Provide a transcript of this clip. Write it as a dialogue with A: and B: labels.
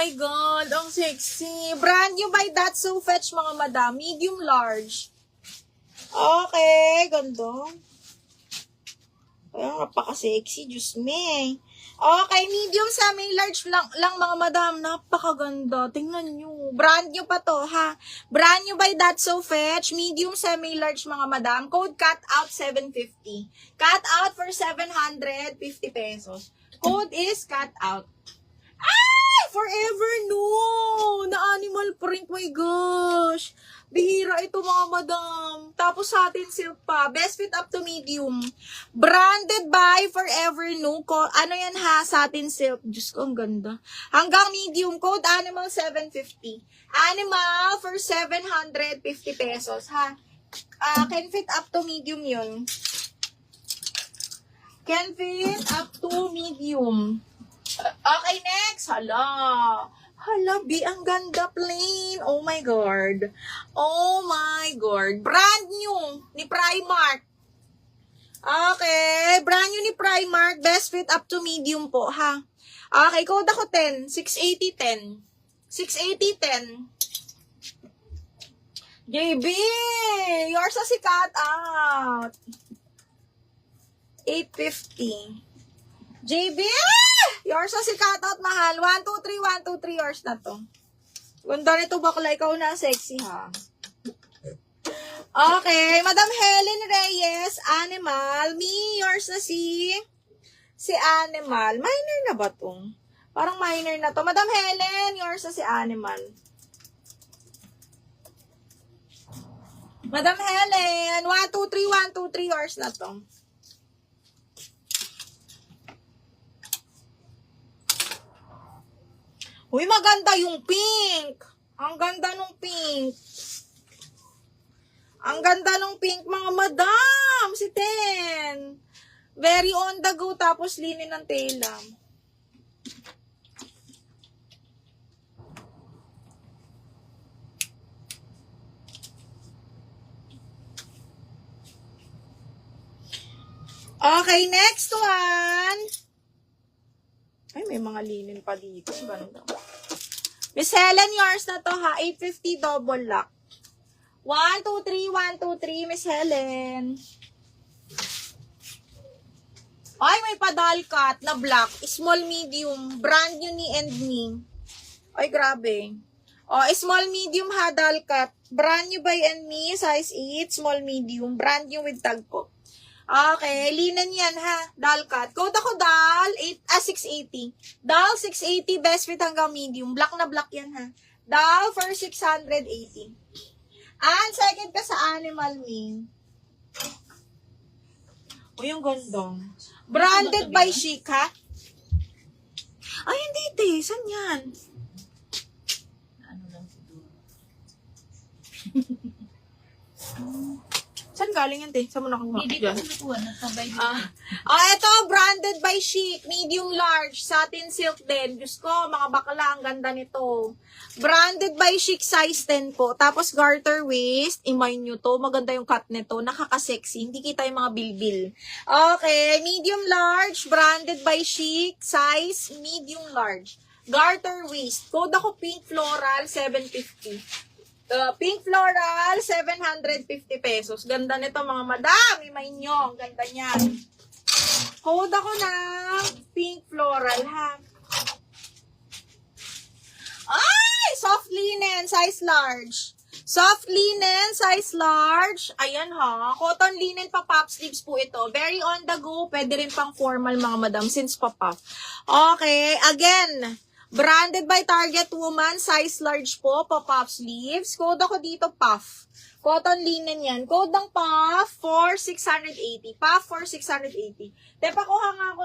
A: my God, ang sexy. Brand new by That's So Fetch, mga madam. Medium large. Okay, ganda. Ay, napaka-sexy. Diyos me. Okay, medium sa may large lang mga madam. Napakaganda. Tingnan nyo. Brand new pa to, ha? Brand new by That's So Fetch. Medium sa may large mga madam. Code cut out 750. Cut out for 750 pesos. Code is cut out. Ay! Forever no! Na animal print, my gosh. Bihira ito mga madam. Tapos sa atin silk pa. Best fit up to medium. Branded by Forever no. Ano yan ha? Satin silk. Diyos ko, ang ganda. Hanggang medium. Code animal 750. Animal for 750 pesos ha. Can fit up to medium yun. Can fit up to medium. Okay, next. Hala, B, ang ganda plain. Oh my God. Oh my God. Brand new ni Primark. Okay, brand new ni Primark. Best fit up to medium po, ha? Okay, code ako 10. 680-10. 680-10. JB, yours na si cut out. 850. JB, yours na si cut out, mahal. 1, 2, 3, 1, 2, 3, yours na to. Ganda nito bakla, ikaw na sexy, ha? Okay, Madam Helen Reyes, animal. Me, yours na si animal. Minor na ba to? Parang minor na to. Madam Helen, yours na si animal. Madam Helen, 1, 2, 3, 1, 2, 3, yours na to. Uy, maganda yung pink. Ang ganda nung pink. Ang ganda nung pink, mga madam. Si Ten. Very on the go, tapos linin ng tela. Okay, next one. Ay, may mga linen pa dito. Ganda. Miss Helen, yours na to ha. 850 double lock. 1, 2, 3, 1, 2, 3. Miss Helen. Ay, may padal cut na black. Small, medium. Brand new ni and me. Ay, grabe. Oh, small, medium ha, dal cut. Brand new by and me. Size 8. Small, medium. Brand new with tag po. Okay, linen yan ha. Dal cut. Code ako dal 680. Dal 680, best fit hanggang medium. Black na black yan ha. Dal for 680. And second ka sa animal me. O yung gandong. Branded by Chic ha. Ay, hindi te. Saan yan?
B: Ano lang siguro.
A: Saan galing yan, te? Saan mo nakuha?
B: Hindi ko nakuha. Nasabay dito.
A: Ito, branded by Chic. Medium large. Satin silk din. Diyos ko, mga bakla, ang ganda nito. Branded by Chic, size 10 po. Tapos garter waist. Imay nyo to. Maganda yung cut nito. Nakaka-sexy. Hindi kita yung mga bilbil. Okay, medium large. Branded by Chic. Size medium large. Garter waist. Code ako pink floral, 750. Pink floral, 750 pesos. Ganda nito mga madam. Imay nyo. Ang ganda niyan. Hold ako ng pink floral, ha. Ay! Soft linen, size large. Soft linen, size large. Ayan ha. Cotton linen pa pop sleeves po ito. Very on the go. Pwede rin pang formal mga madam since pa pop. Okay. Again. Branded by Target Woman, size large po, pop-up sleeves. Code ako dito, puff. Cotton linen yan. Code ng puff for 680. Puff for 680. Tepa, kuha nga ako